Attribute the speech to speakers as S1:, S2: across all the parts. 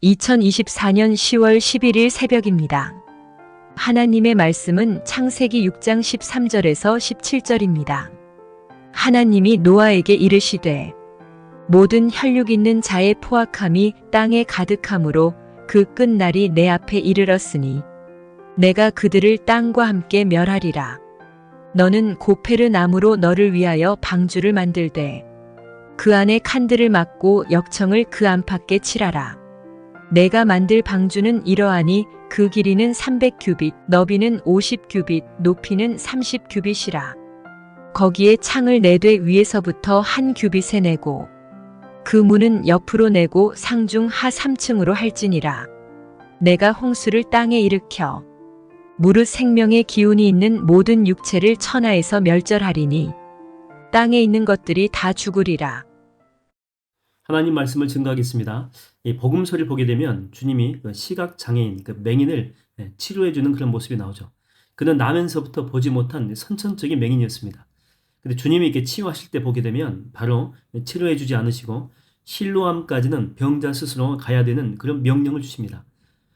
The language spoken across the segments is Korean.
S1: 2024년 10월 11일 새벽입니다. 하나님의 말씀은 창세기 6장 13절에서 17절입니다. 하나님이 노아에게 이르시되 모든 혈육 있는 자의 포악함이 땅에 가득함으로 그 끝날이 내 앞에 이르렀으니 내가 그들을 땅과 함께 멸하리라. 너는 고페르 나무로 너를 위하여 방주를 만들되 그 안에 칸들을 막고 역청을 그 안팎에 칠하라. 내가 만들 방주는 이러하니 그 길이는 300규빗, 너비는 50규빗, 높이는 30규빗이라. 거기에 창을 4대 위에서부터 한 규빗에 내고 그 문은 옆으로 내고 상중 하 3층으로 할지니라. 내가 홍수를 땅에 일으켜 무릇 생명의 기운이 있는 모든 육체를 천하에서 멸절하리니 땅에 있는 것들이 다 죽으리라.
S2: 하나님 말씀을 증거하겠습니다. 이 복음서를 보게 되면 주님이 그 시각 장애인, 그 맹인을 치료해 주는 그런 모습이 나오죠. 그는 나면서부터 보지 못한 선천적인 맹인이었습니다. 근데 주님이 이렇게 치유하실 때 보게 되면 바로 치료해 주지 않으시고 실로암까지는 병자 스스로 가야 되는 그런 명령을 주십니다.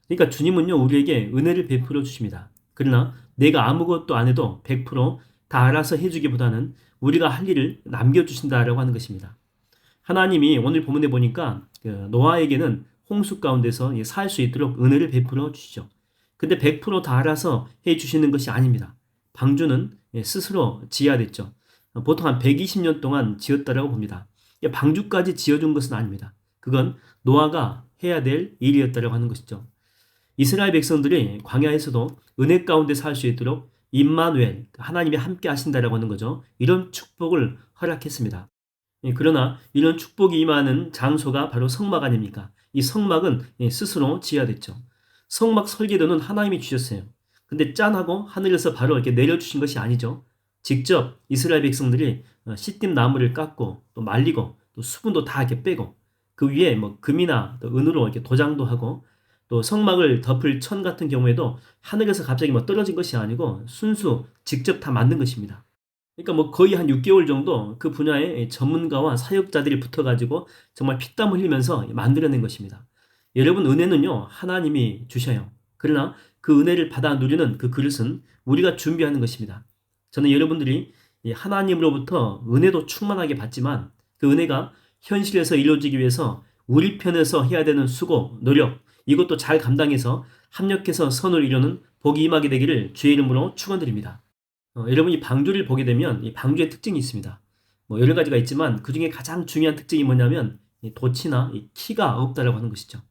S2: 그러니까 주님은요, 우리에게 은혜를 베풀어 주십니다. 그러나 내가 아무것도 안 해도 100%다 알아서 해주기보다는 우리가 할 일을 남겨주신다라고 하는 것입니다. 하나님이 오늘 본문에 보니까 노아에게는 홍수 가운데서 살 수 있도록 은혜를 베풀어 주시죠. 근데 100%다 알아서 해주시는 것이 아닙니다. 방주는 스스로 지어야 됐죠. 보통 한 120년 동안 지었다라고 봅니다. 방주까지 지어준 것은 아닙니다. 그건 노아가 해야 될 일이었다라고 하는 것이죠. 이스라엘 백성들이 광야에서도 은혜 가운데 살 수 있도록 임마누엘, 하나님이 함께 하신다라고 하는 거죠. 이런 축복을 허락했습니다. 그러나 이런 축복이 임하는 장소가 바로 성막 아닙니까? 이 성막은 스스로 지어야 됐죠. 성막 설계도는 하나님이 주셨어요. 근데 짠하고 하늘에서 바로 이렇게 내려주신 것이 아니죠. 직접 이스라엘 백성들이 시띠 나무를 깎고 또 말리고 또 수분도 다 이렇게 빼고 그 위에 뭐 금이나 또 은으로 이렇게 도장도 하고 또 성막을 덮을 천 같은 경우에도 하늘에서 갑자기 뭐 떨어진 것이 아니고 순수 직접 다 만든 것입니다. 그러니까 뭐 거의 한 6개월 정도 그 분야의 전문가와 사역자들이 붙어가지고 정말 피땀 흘리면서 만들어낸 것입니다. 여러분, 은혜는요, 하나님이 주셔요. 그러나 그 은혜를 받아 누리는 그 그릇은 우리가 준비하는 것입니다. 저는 여러분들이 하나님으로부터 은혜도 충만하게 받지만 그 은혜가 현실에서 이루어지기 위해서 우리 편에서 해야 되는 수고, 노력, 이것도 잘 감당해서 합력해서 선을 이루는 복이 임하게 되기를 주의 이름으로 축원드립니다. 여러분이 방주를 보게 되면 이 방주의 특징이 있습니다. 뭐 여러 가지가 있지만 그 중에 가장 중요한 특징이 뭐냐면 이 돛이나 이 키가 없다라고 하는 것이죠.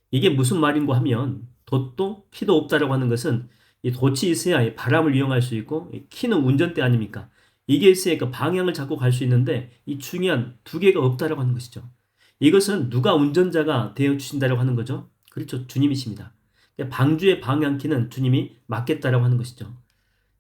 S2: 이게 무슨 말인고 하면 돛도 키도 없다라고 하는 것은 이 돛이 있어야 바람을 이용할 수 있고 이 키는 운전대 아닙니까? 이게 있어야 그 방향을 잡고 갈 수 있는데 이 중요한 두 개가 없다라고 하는 것이죠. 이것은 누가 운전자가 되어 주신다라고 하는 거죠? 그렇죠. 주님이십니다. 방주의 방향키는 주님이 맡겠다라고 하는 것이죠.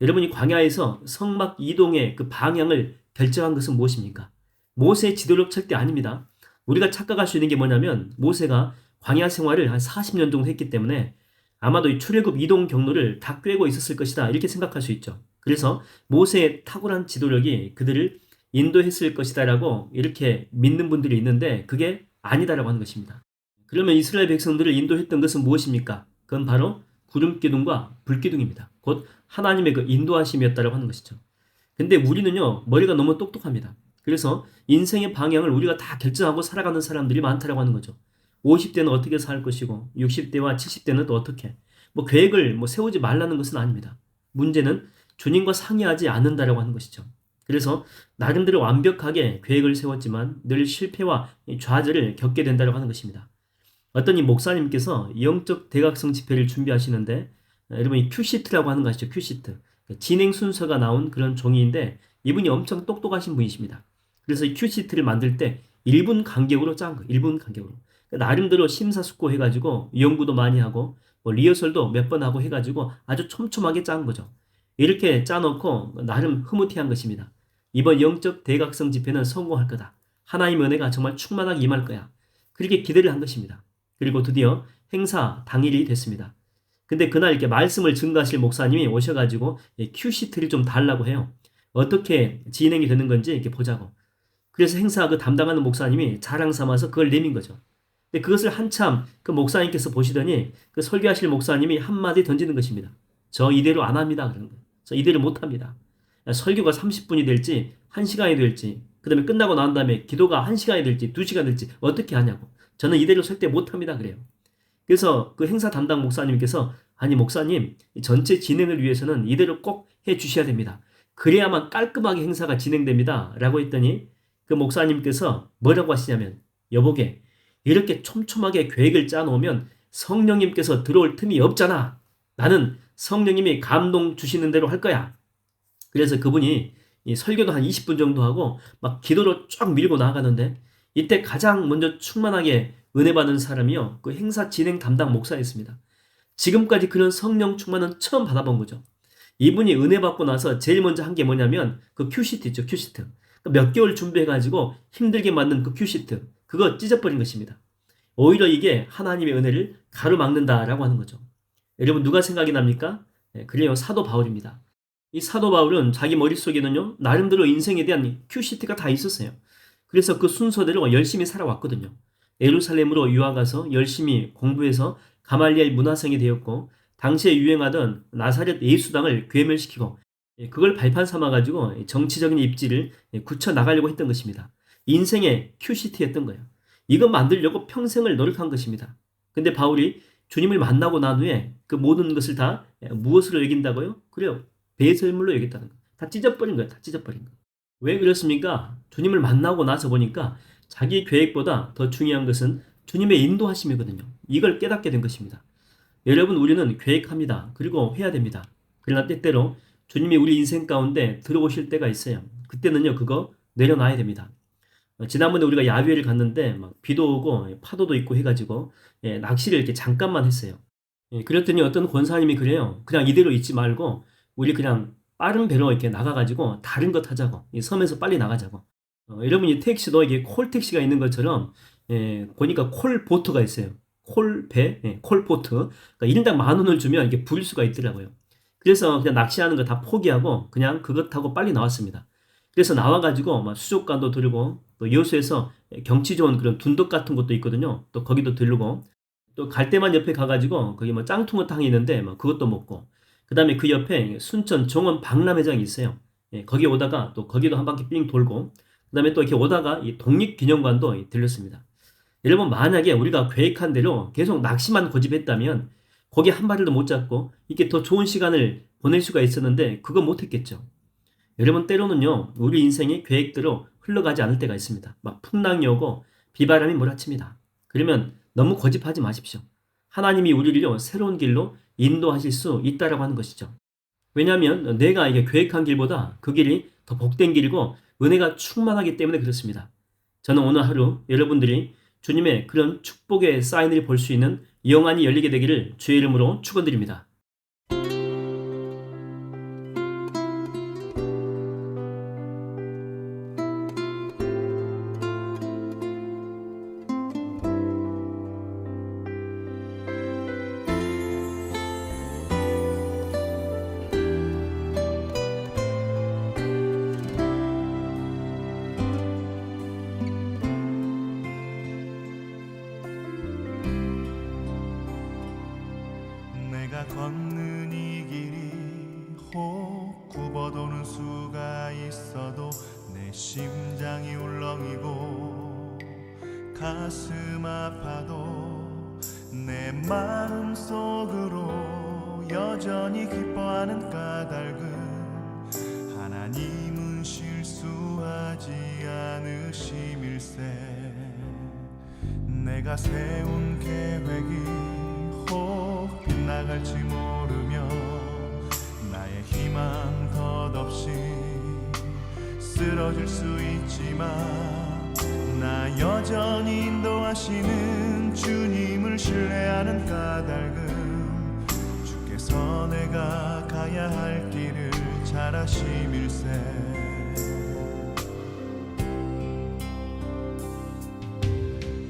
S2: 여러분이 광야에서 성막 이동의 그 방향을 결정한 것은 무엇입니까? 모세의 지도력 절대 아닙니다. 우리가 착각할 수 있는 게 뭐냐면 모세가 광야 생활을 한 40년 정도 했기 때문에 아마도 이 출애굽 이동 경로를 다 꿰고 있었을 것이다 이렇게 생각할 수 있죠. 그래서 모세의 탁월한 지도력이 그들을 인도했을 것이다라고 이렇게 믿는 분들이 있는데 그게 아니다라고 하는 것입니다. 그러면 이스라엘 백성들을 인도했던 것은 무엇입니까? 그건 바로 구름 기둥과 불 기둥입니다. 곧 하나님의 그 인도하심이었다라고 하는 것이죠. 근데 우리는요, 머리가 너무 똑똑합니다. 그래서 인생의 방향을 우리가 다 결정하고 살아가는 사람들이 많다라고 하는 거죠. 50대는 어떻게 살 것이고 60대와 70대는 또 어떻게 뭐 계획을 세우지 말라는 것은 아닙니다. 문제는 주님과 상의하지 않는다라고 하는 것이죠. 그래서 나름대로 완벽하게 계획을 세웠지만 늘 실패와 좌절을 겪게 된다라고 하는 것입니다. 어떤 이 목사님께서 영적 대각성 집회를 준비하시는데 여러분 이 큐시트라고 하는 거 아시죠? 큐시트. 진행 순서가 나온 그런 종이인데 이분이 엄청 똑똑하신 분이십니다. 그래서 이 큐시트를 만들 때 1분 간격으로 짠 거. 1분 간격으로. 나름대로 심사숙고해가지고 연구도 많이 하고 리허설도 몇 번 하고 해가지고 아주 촘촘하게 짠 거죠. 이렇게 짜놓고 나름 흐뭇해한 것입니다. 이번 영적 대각성 집회는 성공할 거다. 하나님의 은혜가 정말 충만하게 임할 거야. 그렇게 기대를 한 것입니다. 그리고 드디어 행사 당일이 됐습니다. 근데 그날 이렇게 말씀을 증거하실 목사님이 오셔가지고 큐시트를 좀 달라고 해요. 어떻게 진행이 되는 건지 이렇게 보자고. 그래서 행사 그 담당하는 목사님이 자랑 삼아서 그걸 내민 거죠. 근데 그것을 한참 그 목사님께서 보시더니 그 설교하실 목사님이 한마디 던지는 것입니다. 저 이대로 안 합니다. 그런 거예요. 저 이대로 못 합니다. 설교가 30분이 될지 1시간이 될지 그 다음에 끝나고 난 다음에 기도가 1시간이 될지 2시간 될지 어떻게 하냐고. 저는 이대로 절대 못 합니다. 그래요. 그래서 그 행사 담당 목사님께서 아니 목사님 전체 진행을 위해서는 이대로 꼭 해주셔야 됩니다. 그래야만 깔끔하게 행사가 진행됩니다. 라고 했더니 그 목사님께서 뭐라고 하시냐면 여보게 이렇게 촘촘하게 계획을 짜놓으면 성령님께서 들어올 틈이 없잖아. 나는 성령님이 감동 주시는 대로 할 거야. 그래서 그분이 이 설교도 한 20분 정도 하고 막 기도로 쫙 밀고 나가는데 이때 가장 먼저 충만하게 은혜 받은 사람이요. 그 행사 진행 담당 목사였습니다. 지금까지 그런 성령 충만은 처음 받아본 거죠. 이분이 은혜 받고 나서 제일 먼저 한 게 뭐냐면 그 큐시트 있죠. 큐시트. 몇 개월 준비해가지고 힘들게 만든 그 큐시트. 그거 찢어버린 것입니다. 오히려 이게 하나님의 은혜를 가로막는다라고 하는 거죠. 여러분 누가 생각이 납니까? 그래요. 사도 바울입니다. 이 사도 바울은 자기 머릿속에는요. 나름대로 인생에 대한 큐시트가 다 있었어요. 그래서 그 순서대로 열심히 살아왔거든요. 예루살렘으로 유학 가서 열심히 공부해서 가말리엘 문화생이 되었고 당시에 유행하던 나사렛 예수당을 괴멸시키고 그걸 발판 삼아가지고 정치적인 입지를 굳혀 나가려고 했던 것입니다. 인생의 큐시트였던 거예요. 이거 만들려고 평생을 노력한 것입니다. 근데 바울이 주님을 만나고 난 후에 그 모든 것을 다 무엇으로 여긴다고요? 그래요. 배설물로 여겼다는 거예요. 다 찢어버린 거예요. 다 찢어버린 거예요. 왜 그렇습니까? 주님을 만나고 나서 보니까 자기 계획보다 더 중요한 것은 주님의 인도하심이거든요. 이걸 깨닫게 된 것입니다. 여러분 우리는 계획합니다. 그리고 해야 됩니다. 그러나 때때로 주님이 우리 인생 가운데 들어오실 때가 있어요. 그때는요 그거 내려놔야 됩니다. 지난번에 우리가 야외를 갔는데 막 비도 오고 파도도 있고 해가지고 낚시를 이렇게 잠깐만 했어요. 그랬더니 어떤 권사님이 그래요. 그냥 이대로 있지 말고 우리 그냥 빠른 배로 이렇게 나가가지고 다른 것 하자고. 이 섬에서 빨리 나가자고. 여러분이 택시도 이게 콜택시가 있는 것처럼 보니까 콜보트가 있어요. 콜배, 콜보트. 그러니까 1인당 10,000원을 주면 이게 부릴 수가 있더라고요. 그래서 그냥 낚시하는 거 다 포기하고 그냥 그것 타고 빨리 나왔습니다. 그래서 나와가지고 막 수족관도 들고 또 여수에서 경치 좋은 그런 둔덕 같은 것도 있거든요. 또 거기도 들르고 또 갈 때만 옆에 가가지고 거기 뭐 짱퉁어탕이 있는데 뭐 그것도 먹고 그 다음에 그 옆에 순천 정원 박람회장이 있어요. 거기 오다가 또 거기도 한 바퀴 삥 돌고 그 다음에 또 이렇게 오다가 이 독립기념관도 들렸습니다. 여러분 만약에 우리가 계획한 대로 계속 낚시만 고집했다면 거기 한 마리도 못 잡고 이렇게 더 좋은 시간을 보낼 수가 있었는데 그거 못했겠죠. 여러분 때로는요 우리 인생이 계획대로 흘러가지 않을 때가 있습니다. 막 풍랑이 오고 비바람이 몰아칩니다. 그러면 너무 고집하지 마십시오. 하나님이 우리를요 새로운 길로 인도하실 수 있다라고 하는 것이죠. 왜냐하면 내가 이게 계획한 길보다 그 길이 더 복된 길이고 은혜가 충만하기 때문에 그렇습니다. 저는 오늘 하루 여러분들이 주님의 그런 축복의 사인을 볼 수 있는 영안이 열리게 되기를 주의 이름으로 축원드립니다.
S3: 내가 걷는 이 길이 혹 굽어도는 수가 있어도 내 심장이 울렁이고 가슴 아파도 내 마음 속으로 여전히 기뻐하는 까닭은 하나님은 실수하지 않으심일세. 내가 세운 계획이 혹 빗나갈지 모르며 나의 희망 덧없이 쓰러질 수 있지만 나 여전히 인도하시는 주님을 신뢰하는 까닭은 주께서 내가 가야 할 길을 잘 아심일세.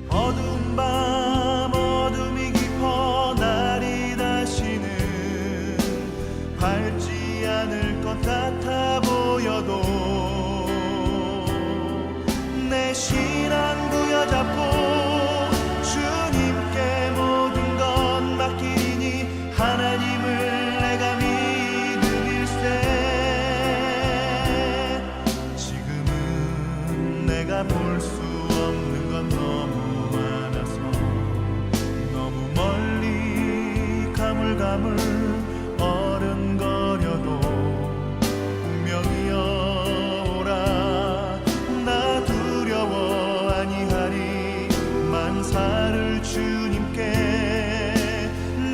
S3: 어두운 밤 어둠이 깊어 날이 다시는 밝지 않을 것 같아 보여도 내 신앙 부여잡고 주 가물가물 어른거려도 운명이여라 나 두려워 아니하리 만사를 주님께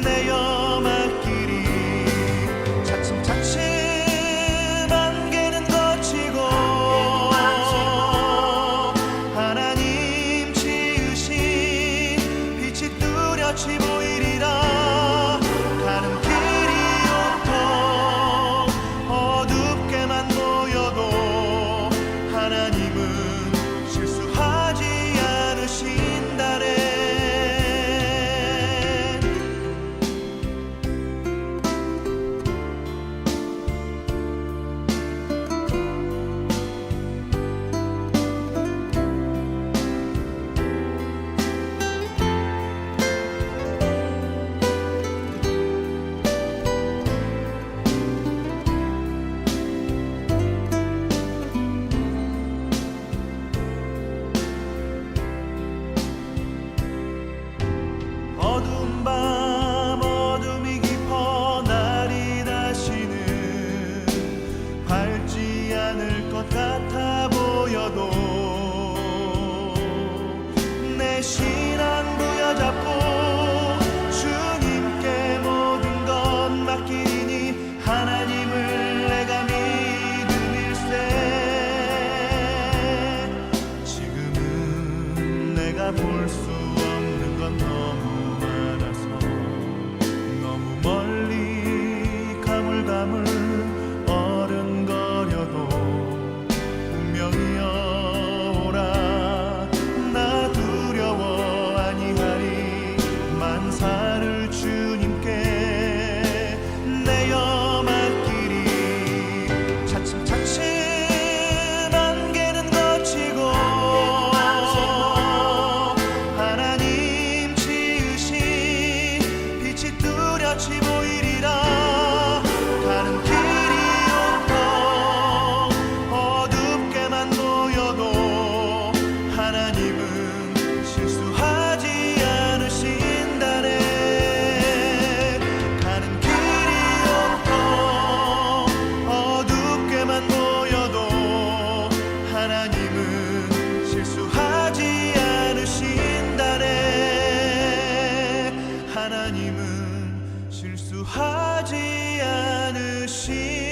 S3: 내어 맡기리 차츰차츰 안개는 거치고 하나님 지으신 빛이 뚜렷이 보이리라 가는 길이 온통 어둡게만 보여도 하나님은 실수하지 않으신다네 어두운 밤 어둠이 깊어 날이 다시는 밝지 않을 것 같아 보여도 내 신앙 부여잡고 주님께 모든 것 맡기니 하나님을 내가 믿음일세 지금은 내가 볼 수 없는 건 너무 많아서 너무 멀리 가물가물 어른거려도 운명이여라 나 두려워 아니하리 만사를 주님께 내어 맡기리 차츰차츰 안개는 거치고 하나님 지으신 빛이 뚜렷이 보이리라 가는 길이 온통 어둡게만 보여도 하나님은 실수하지 않으신다네 가는 길이 온통 어둡게만 보여도 하나님은 실수하지 않으신다네 하나님은 실수하지 않으신